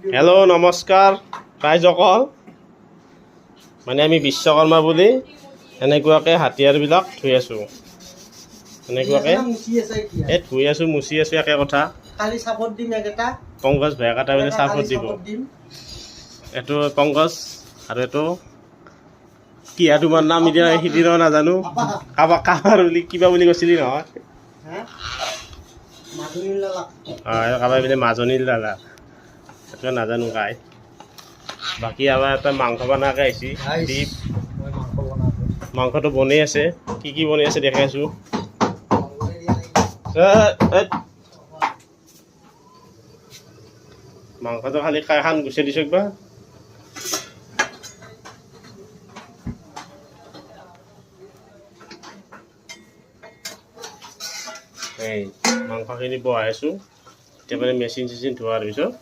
Hello' নমস্কাৰ ৰাইজসকল, মানে আমি বিশ্বকৰ্মা বুলি এনেকুৱাকৈ হাতিয়াৰবিলাক ধুই আছোঁ, এনেকুৱাকৈ ধুই আছোঁ, মুচি আছোঁ, একে কথা। পংকজ ভাই এটা বোলে চাপৰ্ট দিব, এইটো পংকজ আৰু এইটো কি আৰু তোমাৰ নাম এতিয়া সিদিনা নাজানো, কাবাৰ বুলি কিবা বুলি কৈছিলি নহয়, কাবাৰ বোলে মাজনীৰ দাদা, সেইটো নাজানো কাই। বাকী আমাৰ এটা মাংস বনাকৈ আহিছে, ডিপ মাংসটো বনাই আছে, কি বনাই আছে দেখাই আছোঁ। মাংসটো খালি খাই খান গুচাই দিছোঁ একবাৰ। এই মাংসখিনি বহাই আছোঁ, এতিয়া মানে মেচিন ধোৱাৰ পিছত